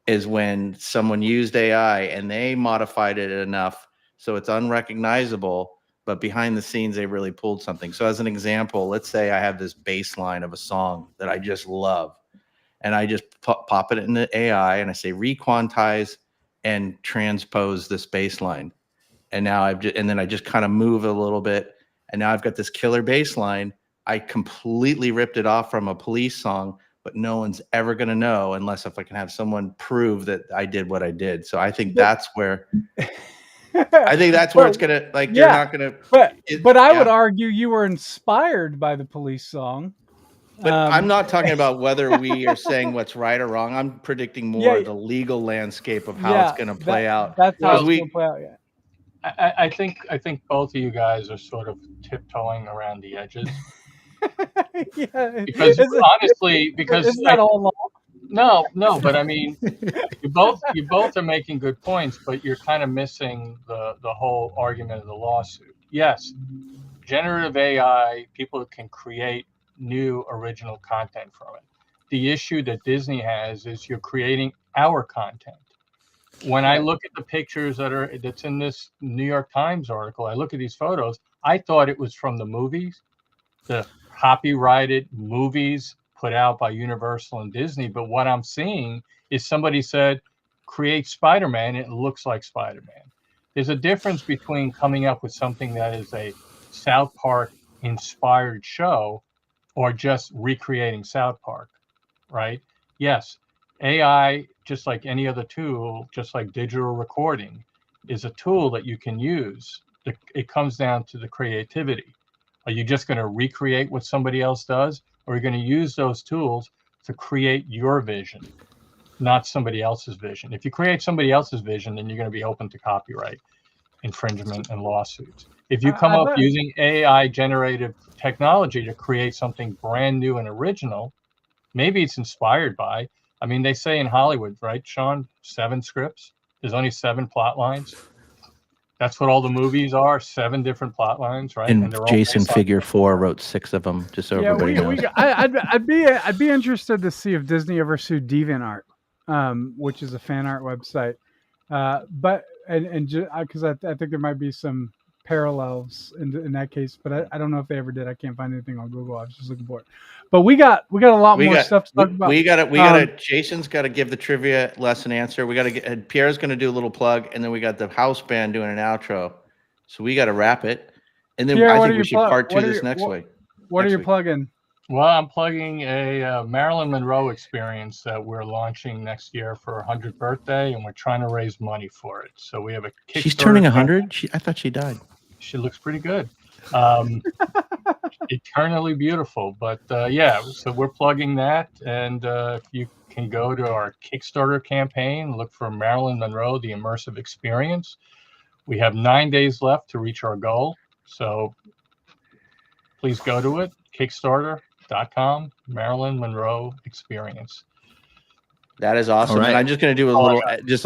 is when someone used AI and they modified it enough so it's unrecognizable, but behind the scenes they really pulled something. So as an example, let's say I have this bass line of a song that I just love, and I just pop it into AI and I say requantize and transpose this bass line. And now then I just kind of move a little bit, and now I've got this killer bass line. I completely ripped it off from a Police song, but no one's ever going to know unless if I can have someone prove that I did what I did. So I think that's where it's gonna, like, you're not gonna. But I would argue you were inspired by the Police song. But I'm not talking about whether we are saying what's right or wrong. I'm predicting more the legal landscape of how it's going to play out. That's how it's going to play out. Yeah. I think both of you guys are sort of tiptoeing around the edges. Because honestly, isn't that all law? No, but I mean, you both are making good points, but you're kind of missing the whole argument of the lawsuit. Yes, generative AI, people can create new original content from it. The issue that Disney has is you're creating our content. When I look at the pictures that's in this New York Times article, I look at these photos, I thought it was from the movies, the copyrighted movies put out by Universal and Disney. But what I'm seeing is somebody said, create Spider-Man, and it looks like Spider-Man. There's a difference between coming up with something that is a South Park inspired show or just recreating South Park, right? Yes, AI, just like any other tool, just like digital recording, is a tool that you can use. It comes down to the creativity. Are you just going to recreate what somebody else does, or are you going to use those tools to create your vision, not somebody else's vision? If you create somebody else's vision, then you're going to be open to copyright infringement and lawsuits. If you come up using AI generative technology to create something brand new and original, maybe it's inspired by, I mean, they say in Hollywood, right, Sean, 7 scripts. There's only 7 plot lines. That's what all the movies are, 7 different plot lines, right? And Jason Figure 4 wrote 6 of them, just so everybody knows. I'd be interested to see if Disney ever sued DeviantArt, which is a fan art website. But because I think there might be some parallels in that case, but I don't know if they ever did. I can't find anything on Google. I was just looking for it. But we got a lot more stuff to talk about. We gotta Jason's gotta give the trivia lesson answer. We gotta get Pierre's gonna do a little plug, and then we got the house band doing an outro. So we gotta wrap it. And then Pierre, I think we should part two this next week. What are you plugging? Well, I'm plugging a Marilyn Monroe experience that we're launching next year for her 100th birthday, and we're trying to raise money for it. So we have a Kickstarter. She's turning 100? I thought she died. She looks pretty good. Eternally beautiful. But yeah, so we're plugging that. And if you can go to our Kickstarter campaign, look for Marilyn Monroe, the immersive experience. We have 9 days left to reach our goal. So please go to it, Kickstarter.com, Marilyn Monroe experience. That is awesome. Right. And I'm just going to do a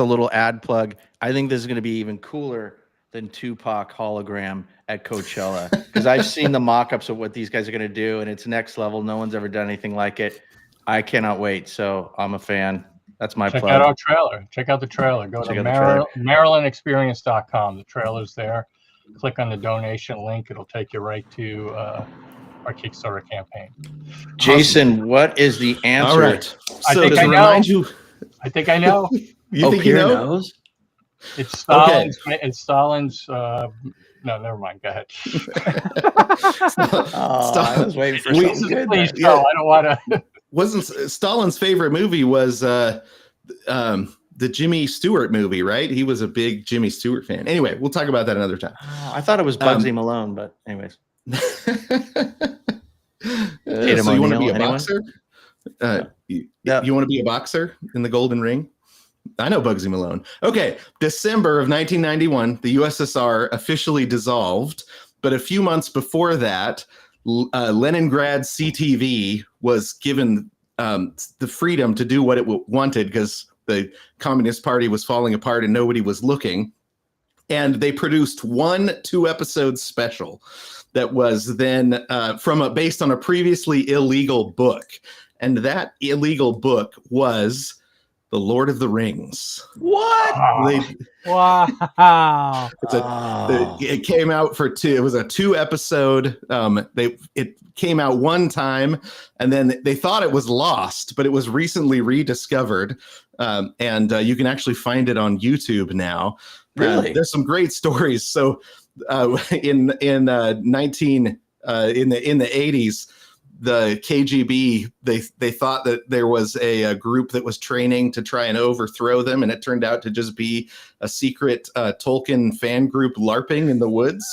little ad plug. I think this is going to be even cooler than Tupac hologram at Coachella, because I've seen the mock-ups of what these guys are going to do, and it's next level. No one's ever done anything like it. I cannot wait. So I'm a fan. That's my plug. Check out our trailer. Check out the trailer. Go to MarilynExperience.com. The trailer's there. Click on the donation link. It'll take you right to our Kickstarter campaign. Jason, what is the answer? All right. So I think to I know. remind you, I think I know. you think you Pierre know? knows? It's Stalin's. It's Stalin's. No, never mind. Go ahead. I was waiting for something good. Please, Yeah. no, I don't want to. Wasn't Stalin's favorite movie was the Jimmy Stewart movie, right? He was a big Jimmy Stewart fan. Anyway, we'll talk about that another time. Oh, I thought it was Bugsy Malone, but anyways. So you want to be a Anyone? boxer? You Yeah. want to be a boxer in the Golden Ring? I know Bugsy Malone. Okay, December of 1991, the USSR officially dissolved, but a few months before that, Leningrad CTV was given the freedom to do what it wanted because the Communist Party was falling apart and nobody was looking. And they produced one 2-episode special that was then based on a previously illegal book. And that illegal book was The Lord of the Rings. What? Wow. It came out for two. It was a 2-episode. It came out one time, and then they thought it was lost, but it was recently rediscovered, and you can actually find it on YouTube now. Really? There's some great stories. So in the 80s. The KGB, they thought that there was a group that was training to try and overthrow them, and it turned out to just be a secret Tolkien fan group LARPing in the woods.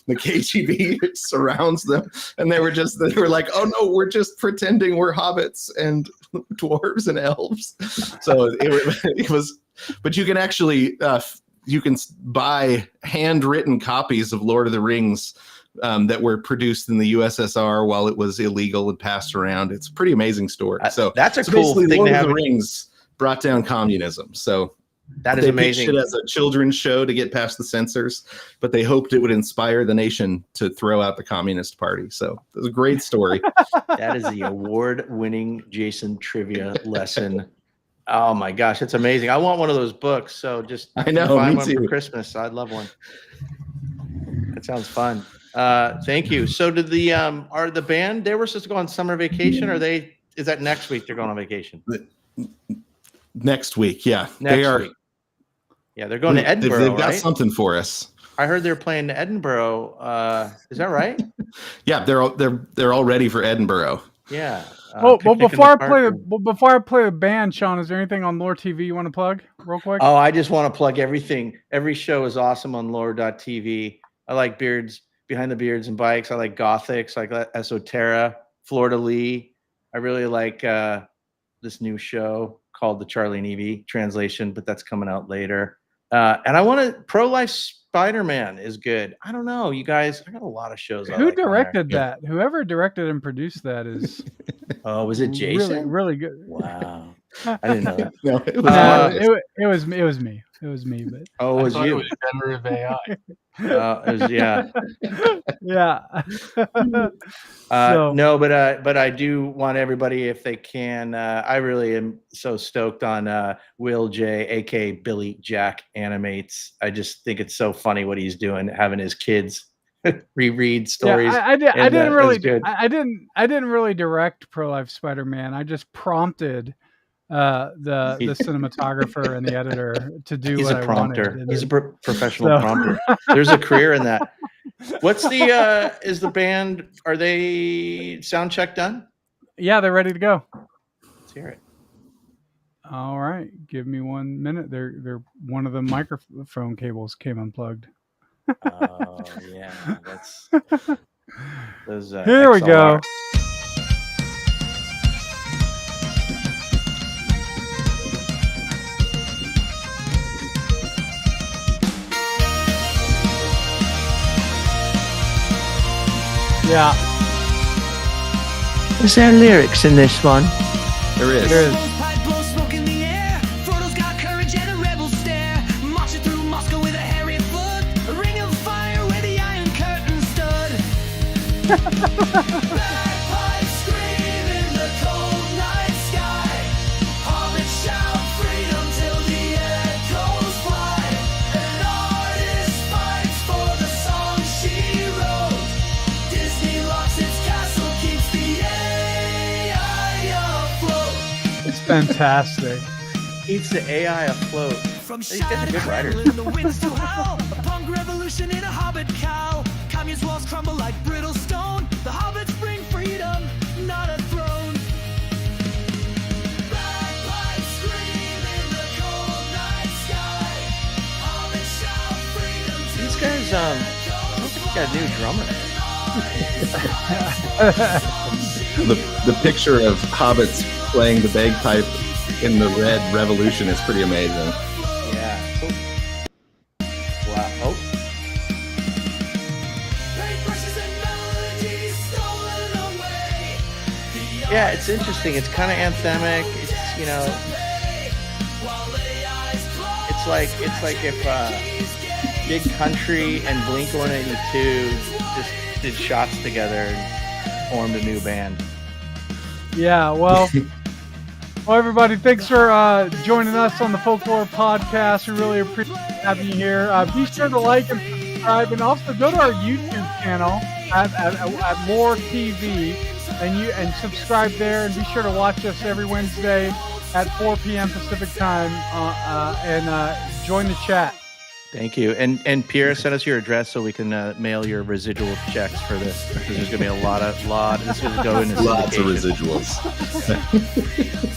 The KGB surrounds them, and they were like, "Oh no, we're just pretending we're hobbits and dwarves and elves." So it was, but you can actually you can buy handwritten copies of Lord of the Rings that were produced in the USSR while it was illegal and passed around. It's a pretty amazing story. So that's a cool thing Lord to of have. the Rings brought down communism. So That is amazing. They pitched it as a children's show to get past the censors, but they hoped it would inspire the nation to throw out the Communist Party. So it was a great story. That is the award-winning Jason trivia lesson. Oh my gosh, that's amazing. I want one of those books. So just I know, find me one too. for Christmas. I'd love one. That sounds fun. Thank you. So did are the band, they were supposed to go on summer vacation, or is that next week they're going on vacation? Next week, yeah. Next week. Yeah, they're going to Edinburgh. They've got right? something for us. I heard they're playing Edinburgh. Is that right? Yeah, they're all ready for Edinburgh. Yeah. Well, Picnic in before the I Park. play the band, Sean, is there anything on Lore TV you want to plug real quick? Oh, I just want to plug everything. Every show is awesome on lore.tv. I like Beards, Behind the Beards and Bikes. I like Gothics, like Esoterra, Florida Lee. I really like this new show called the Charlie and Evie translation, but that's coming out later. And I want to, Pro-Life Spider-Man is good. I don't know, you guys, I got a lot of shows. Who directed that? Whoever directed and produced that is Oh, was it Jason? really good. Wow. I didn't know that. No, it was It was me. It was me, but Oh, it I was thought you. it was generative AI. It was, yeah. yeah. No, but I do want everybody, if they can. I really am so stoked on Will J, aka Billy Jack Animates. I just think it's so funny what he's doing, having his kids reread stories. I didn't really good. I didn't really direct Pro Life Spider-Man. I just prompted the cinematographer and the editor to do He's what a I prompter. wanted. He's a professional prompter. There's a career in that. What's the is the band, are they sound check done? Yeah, they're ready to go. Let's hear it. All right, give me 1 minute. They're one of the microphone cables came unplugged. Oh yeah, that's those. Here we go. Yeah. Is there lyrics in this one? There is. There is. Pipe blows smoke in the air. Frodo's got courage and a rebel stare. Marching through Moscow with a hairy foot. A ring of fire where the iron curtain stood. Bagpipes scream in the cold night sky. Hobbits shout freedom till the echoes fly. An artist fights for the song she wrote. Disney locks its castle, keeps the AI afloat. It's fantastic. Keeps the AI afloat. From He's a good shattered writer. Kremlin, the winds to howl. A punk revolution in a hobbit cowl. Communist walls crumble like brittle stone. The hobbits bring freedom, not a throne. Bagpipes scream in the cold night sky. Hobbits shout freedom till These guys, I don't think they got a new drummer. The picture of hobbits playing the bagpipe in the Red Revolution is pretty amazing. Yeah. Oh. Wow. Oh. paintbrushes and melodies stolen away. The Yeah, it's interesting. It's kind of anthemic. It's, you know, while AI's claws it's like if Big Country and Blink 182 just did shots together and formed a new band. Yeah, well, everybody, thanks for joining us on the FolkLOOR podcast. We really appreciate having you here. Be sure to like and subscribe, and also go to our YouTube channel at Lore TV, and subscribe there, and be sure to watch us every Wednesday at 4 p.m. Pacific time, and join the chat. Thank you. And Pierre, send us your address so we can mail your residual checks for this. Because there's going to be a lot. This is going to go into Lots of syndication. residuals.